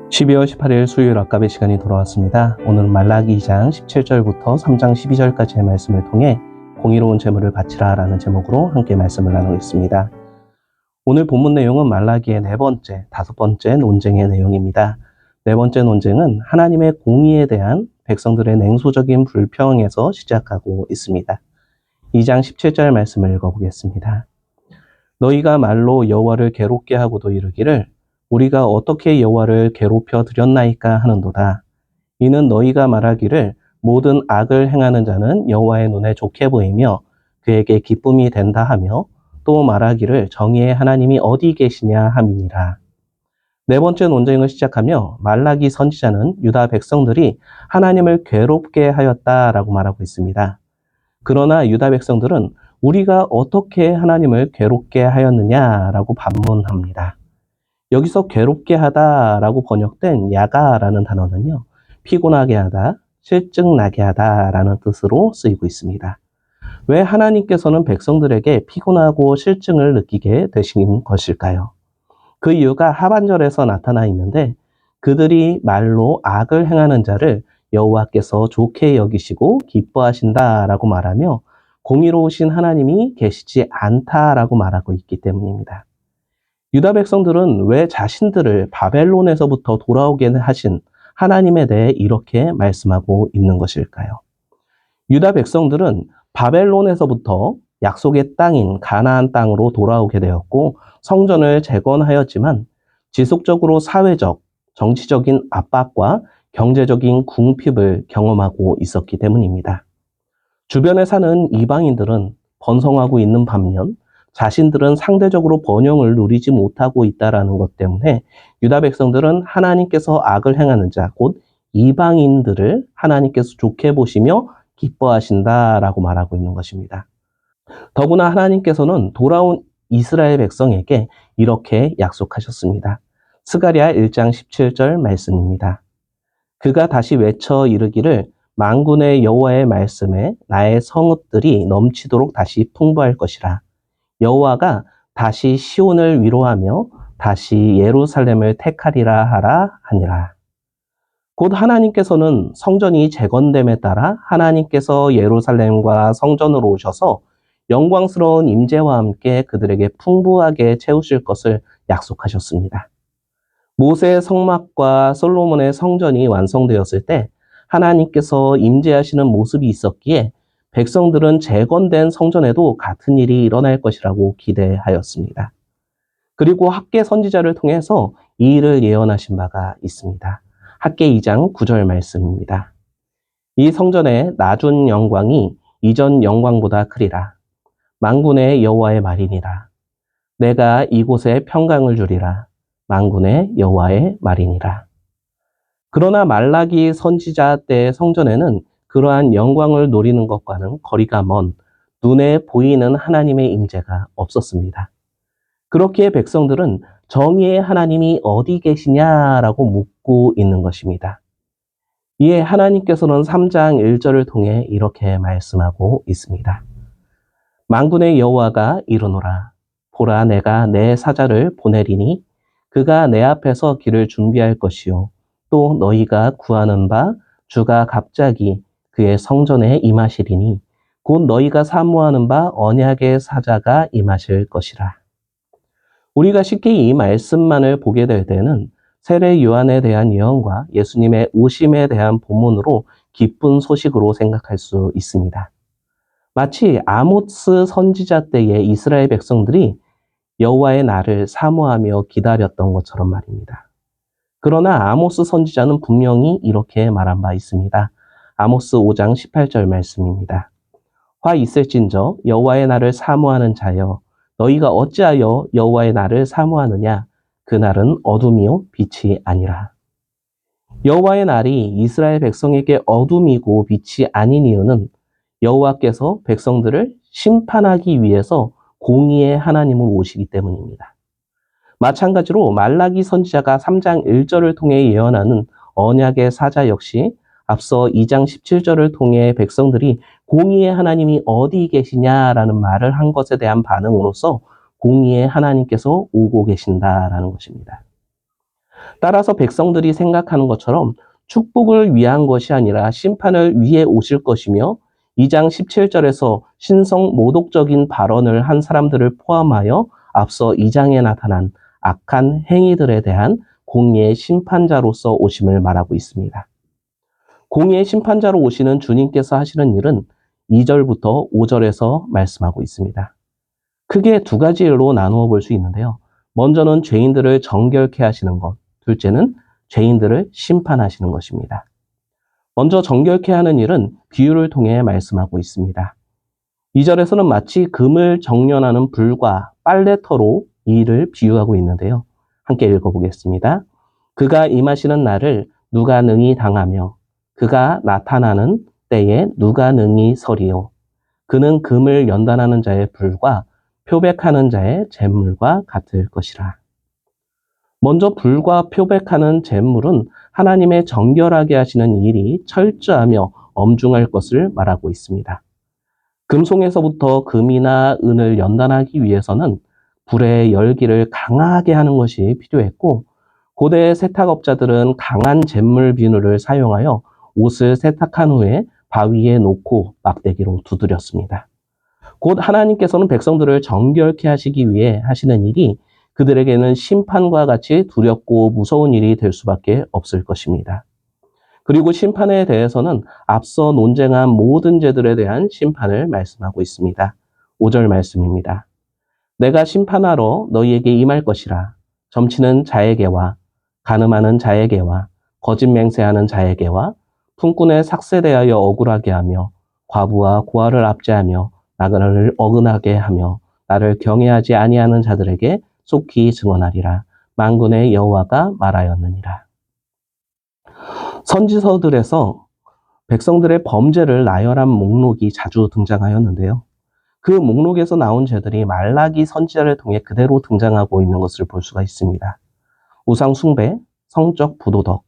12월 18일 수요일 아까의 시간이 돌아왔습니다. 오늘은 말라기 2장 17절부터 3장 12절까지의 말씀을 통해 공의로운 재물을 바치라 라는 제목으로 함께 말씀을 나누겠습니다. 오늘 본문 내용은 말라기의 다섯 번째 논쟁의 내용입니다. 네 번째 논쟁은 하나님의 공의에 대한 백성들의 냉소적인 불평에서 시작하고 있습니다. 2장 17절 말씀을 읽어보겠습니다. 너희가 말로 여호와를 괴롭게 하고도 이르기를 우리가 어떻게 여호와를 괴롭혀 드렸나이까 하는도다. 이는 너희가 말하기를 모든 악을 행하는 자는 여호와의 눈에 좋게 보이며 그에게 기쁨이 된다 하며 또 말하기를 정의의 하나님이 어디 계시냐 함이니라. 네 번째 논쟁을 시작하며 말라기 선지자는 유다 백성들이 하나님을 괴롭게 하였다라고 말하고 있습니다. 그러나 유다 백성들은 우리가 어떻게 하나님을 괴롭게 하였느냐라고 반문합니다. 여기서 괴롭게 하다라고 번역된 야가라는 단어는요, 피곤하게 하다, 실증나게 하다라는 뜻으로 쓰이고 있습니다. 왜 하나님께서는 백성들에게 피곤하고 실증을 느끼게 되신 것일까요? 그 이유가 하반절에서 나타나 있는데 그들이 말로 악을 행하는 자를 여호와께서 좋게 여기시고 기뻐하신다라고 말하며 공의로우신 하나님이 계시지 않다라고 말하고 있기 때문입니다. 유다 백성들은 왜 자신들을 바벨론에서부터 돌아오게 하신 하나님에 대해 이렇게 말씀하고 있는 것일까요? 유다 백성들은 바벨론에서부터 약속의 땅인 가나안 땅으로 돌아오게 되었고 성전을 재건하였지만 지속적으로 사회적, 정치적인 압박과 경제적인 궁핍을 경험하고 있었기 때문입니다. 주변에 사는 이방인들은 번성하고 있는 반면 자신들은 상대적으로 번영을 누리지 못하고 있다는 것 때문에 유다 백성들은 하나님께서 악을 행하는 자, 곧 이방인들을 하나님께서 좋게 보시며 기뻐하신다라고 말하고 있는 것입니다. 더구나 하나님께서는 돌아온 이스라엘 백성에게 이렇게 약속하셨습니다. 스가랴 1장 17절 말씀입니다. 그가 다시 외쳐 이르기를 만군의 여호와의 말씀에 나의 성읍들이 넘치도록 다시 풍부할 것이라. 여호와가 다시 시온을 위로하며 다시 예루살렘을 택하리라 하라 하니라. 곧 하나님께서는 성전이 재건됨에 따라 하나님께서 예루살렘과 성전으로 오셔서 영광스러운 임재와 함께 그들에게 풍부하게 채우실 것을 약속하셨습니다. 모세의 성막과 솔로몬의 성전이 완성되었을 때 하나님께서 임재하시는 모습이 있었기에 백성들은 재건된 성전에도 같은 일이 일어날 것이라고 기대하였습니다. 그리고 학개 선지자를 통해서 이 일을 예언하신 바가 있습니다. 학개 2장 9절 말씀입니다. 이 성전의 낮은 영광이 이전 영광보다 크리라. 만군의 여호와의 말이니라. 내가 이곳에 평강을 주리라. 만군의 여호와의 말이니라. 그러나 말라기 선지자 때의 성전에는 그러한 영광을 노리는 것과는 거리가 먼 눈에 보이는 하나님의 임재가 없었습니다. 그렇기에 백성들은 정의의 하나님이 어디 계시냐라고 묻고 있는 것입니다. 이에 하나님께서는 3장 1절을 통해 이렇게 말씀하고 있습니다. 만군의 여호와가 이르노라. 보라 내가 내 사자를 보내리니 그가 내 앞에서 길을 준비할 것이요 또 너희가 구하는 바 주가 갑자기 그의 성전에 임하시리니 곧 너희가 사모하는 바 언약의 사자가 임하실 것이라. 우리가 쉽게 이 말씀만을 보게 될 때는 세례 요한에 대한 예언과 예수님의 오심에 대한 본문으로 기쁜 소식으로 생각할 수 있습니다. 마치 아모스 선지자 때의 이스라엘 백성들이 여호와의 날을 사모하며 기다렸던 것처럼 말입니다. 그러나 아모스 선지자는 분명히 이렇게 말한 바 있습니다. 아모스 5장 18절 말씀입니다. 화 있을진저 여호와의 날을 사모하는 자여 너희가 어찌하여 여호와의 날을 사모하느냐 그 날은 어둠이요 빛이 아니라. 여호와의 날이 이스라엘 백성에게 어둠이고 빛이 아닌 이유는 여호와께서 백성들을 심판하기 위해서 공의의 하나님을 오시기 때문입니다. 마찬가지로 말라기 선지자가 3장 1절을 통해 예언하는 언약의 사자 역시 앞서 2장 17절을 통해 백성들이 공의의 하나님이 어디 계시냐라는 말을 한 것에 대한 반응으로서 공의의 하나님께서 오고 계신다라는 것입니다. 따라서 백성들이 생각하는 것처럼 축복을 위한 것이 아니라 심판을 위해 오실 것이며 2장 17절에서 신성 모독적인 발언을 한 사람들을 포함하여 앞서 2장에 나타난 악한 행위들에 대한 공의의 심판자로서 오심을 말하고 있습니다. 공의의 심판자로 오시는 주님께서 하시는 일은 2절부터 5절에서 말씀하고 있습니다. 크게 두 가지 일로 나누어 볼 수 있는데요. 먼저는 죄인들을 정결케 하시는 것, 둘째는 죄인들을 심판하시는 것입니다. 먼저 정결케 하는 일은 비유를 통해 말씀하고 있습니다. 2절에서는 마치 금을 정련하는 불과 빨래터로 이 일을 비유하고 있는데요. 함께 읽어보겠습니다. 그가 임하시는 날을 누가 능히 당하며 그가 나타나는 때에 누가 능히 서리요. 그는 금을 연단하는 자의 불과 표백하는 자의 잿물과 같을 것이라. 먼저 불과 표백하는 잿물은 하나님의 정결하게 하시는 일이 철저하며 엄중할 것을 말하고 있습니다. 금송에서부터 금이나 은을 연단하기 위해서는 불의 열기를 강하게 하는 것이 필요했고, 고대 세탁업자들은 강한 잿물 비누를 사용하여 옷을 세탁한 후에 바위에 놓고 막대기로 두드렸습니다. 곧 하나님께서는 백성들을 정결케 하시기 위해 하시는 일이 그들에게는 심판과 같이 두렵고 무서운 일이 될 수밖에 없을 것입니다. 그리고 심판에 대해서는 앞서 논쟁한 모든 죄들에 대한 심판을 말씀하고 있습니다. 5절 말씀입니다. 내가 심판하러 너희에게 임할 것이라. 점치는 자에게와 간음하는 자에게와 거짓 맹세하는 자에게와 품꾼의 삭세대하여 억울하게 하며 과부와 고아를 압제하며 나를 어긋나게 하며 나를 경외하지 아니하는 자들에게 속히 증언하리라. 만군의 여호와가 말하였느니라. 선지서들에서 백성들의 범죄를 나열한 목록이 자주 등장하였는데요. 그 목록에서 나온 죄들이 말라기 선지자를 통해 그대로 등장하고 있는 것을 볼 수가 있습니다. 우상 숭배, 성적 부도덕,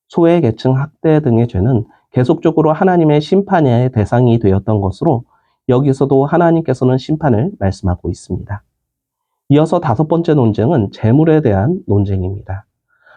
소외 계층 학대 등의 죄는 계속적으로 하나님의 심판의 대상이 되었던 것으로 여기서도 하나님께서는 심판을 말씀하고 있습니다. 이어서 다섯 번째 논쟁은 재물에 대한 논쟁입니다.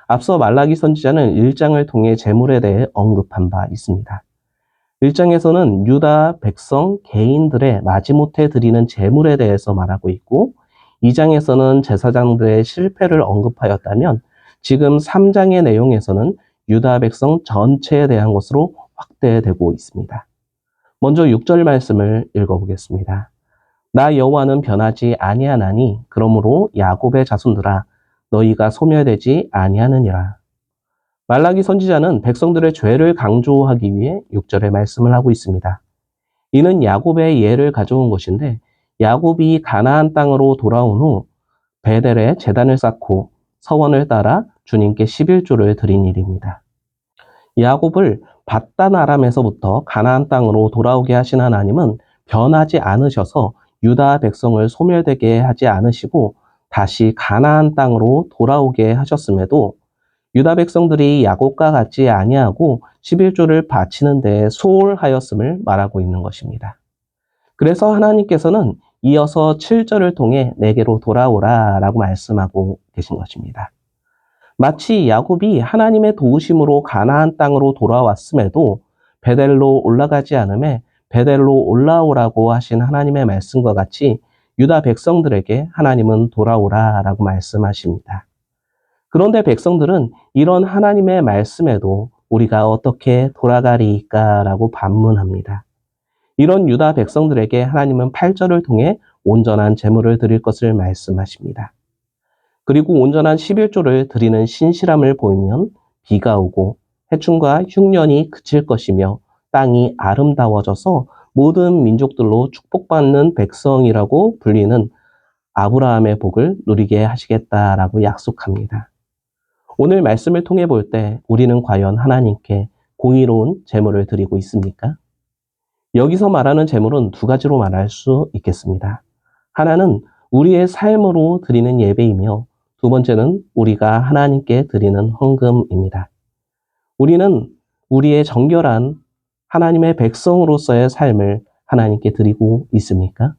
앞서 말라기 선지자는 1장을 통해 재물에 대해 언급한 바 있습니다. 1장에서는 유다 백성 개인들의 마지못해 드리는 재물에 대해서 말하고 있고 2장에서는 제사장들의 실패를 언급하였다면 지금 3장의 내용에서는 유다 백성 전체에 대한 것으로 확대되고 있습니다. 먼저 6절 말씀을 읽어보겠습니다. 나 여호와는 변하지 아니하나니 그러므로 야곱의 자손들아 너희가 소멸되지 아니하느니라. 말라기 선지자는 백성들의 죄를 강조하기 위해 6절의 말씀을 하고 있습니다. 이는 야곱의 예를 가져온 것인데 야곱이 가나안 땅으로 돌아온 후 베델에 제단을 쌓고 서원을 따라 주님께 11조를 드린 일입니다. 야곱을 밧단 아람에서부터 가나안 땅으로 돌아오게 하신 하나님은 변하지 않으셔서 유다 백성을 소멸되게 하지 않으시고 다시 가나안 땅으로 돌아오게 하셨음에도 유다 백성들이 야곱과 같지 아니하고 11조를 바치는 데 소홀하였음을 말하고 있는 것입니다. 그래서 하나님께서는 이어서 7절을 통해 내게로 돌아오라 라고 말씀하고 계신 것입니다. 마치 야곱이 하나님의 도우심으로 가나안 땅으로 돌아왔음에도 베델로 올라가지 않음에 베델로 올라오라고 하신 하나님의 말씀과 같이 유다 백성들에게 하나님은 돌아오라 라고 말씀하십니다. 그런데 백성들은 이런 하나님의 말씀에도 우리가 어떻게 돌아가리까 라고 반문합니다. 이런 유다 백성들에게 하나님은 8절을 통해 온전한 제물을 드릴 것을 말씀하십니다. 그리고 온전한 11조를 드리는 신실함을 보이면 비가 오고 해충과 흉년이 그칠 것이며 땅이 아름다워져서 모든 민족들로 축복받는 백성이라고 불리는 아브라함의 복을 누리게 하시겠다라고 약속합니다. 오늘 말씀을 통해 볼 때 우리는 과연 하나님께 공의로운 제물을 드리고 있습니까? 여기서 말하는 제물은 두 가지로 말할 수 있겠습니다. 하나는 우리의 삶으로 드리는 예배이며 두 번째는 우리가 하나님께 드리는 헌금입니다. 우리는 우리의 정결한 하나님의 백성으로서의 삶을 하나님께 드리고 있습니까?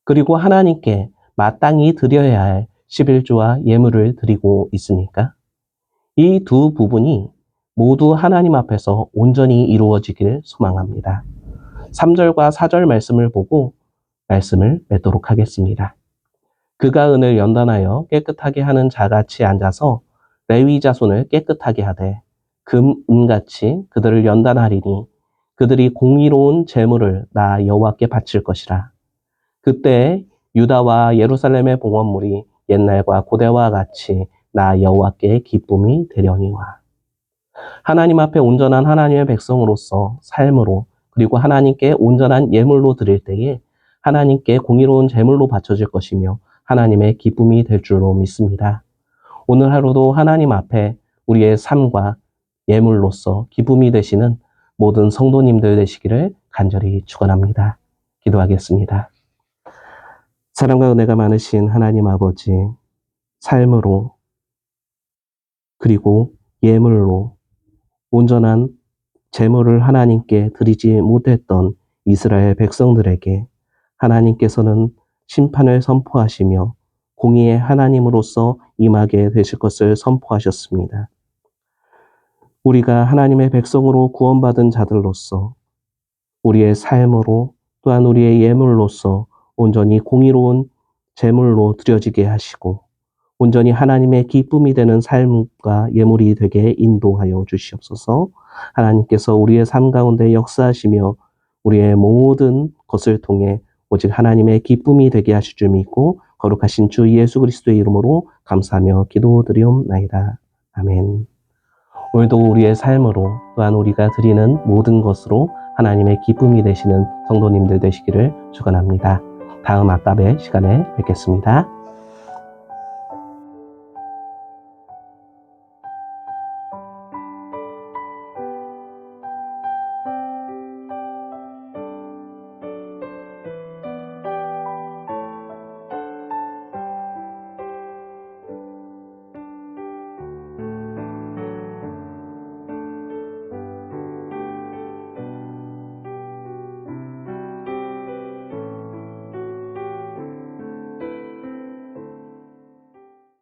그리고 하나님께 마땅히 드려야 할 11조와 예물을 드리고 있습니까? 이 두 부분이 모두 하나님 앞에서 온전히 이루어지길 소망합니다. 3절과 4절 말씀을 보고 말씀을 맺도록 하겠습니다. 그가 은을 연단하여 깨끗하게 하는 자같이 앉아서 레위 자손을 깨끗하게 하되 금, 은같이 그들을 연단하리니 그들이 공의로운 제물을 나 여호와께 바칠 것이라. 그때 유다와 예루살렘의 봉헌물이 옛날과 고대와 같이 나 여호와께 기쁨이 되려니와. 하나님 앞에 온전한 하나님의 백성으로서 삶으로 그리고 하나님께 온전한 예물로 드릴 때에 하나님께 공의로운 제물로 바쳐질 것이며 하나님의 기쁨이 될 줄로 믿습니다. 오늘 하루도 하나님 앞에 우리의 삶과 예물로서 기쁨이 되시는 모든 성도님들 되시기를 간절히 축원합니다. 기도하겠습니다. 사랑과 은혜가 많으신 하나님 아버지, 삶으로 그리고 예물로 온전한 제물을 하나님께 드리지 못했던 이스라엘 백성들에게 하나님께서는 심판을 선포하시며 공의의 하나님으로서 임하게 되실 것을 선포하셨습니다. 우리가 하나님의 백성으로 구원받은 자들로서 우리의 삶으로 또한 우리의 예물로서 온전히 공의로운 제물로 드려지게 하시고 온전히 하나님의 기쁨이 되는 삶과 예물이 되게 인도하여 주시옵소서. 하나님께서 우리의 삶 가운데 역사하시며 우리의 모든 것을 통해 오직 하나님의 기쁨이 되게 하실 줄 믿고 거룩하신 주 예수 그리스도의 이름으로 감사하며 기도드리옵나이다. 아멘. 오늘도 우리의 삶으로 또한 우리가 드리는 모든 것으로 하나님의 기쁨이 되시는 성도님들 되시기를 축원합니다. 다음 아깝의 시간에 뵙겠습니다.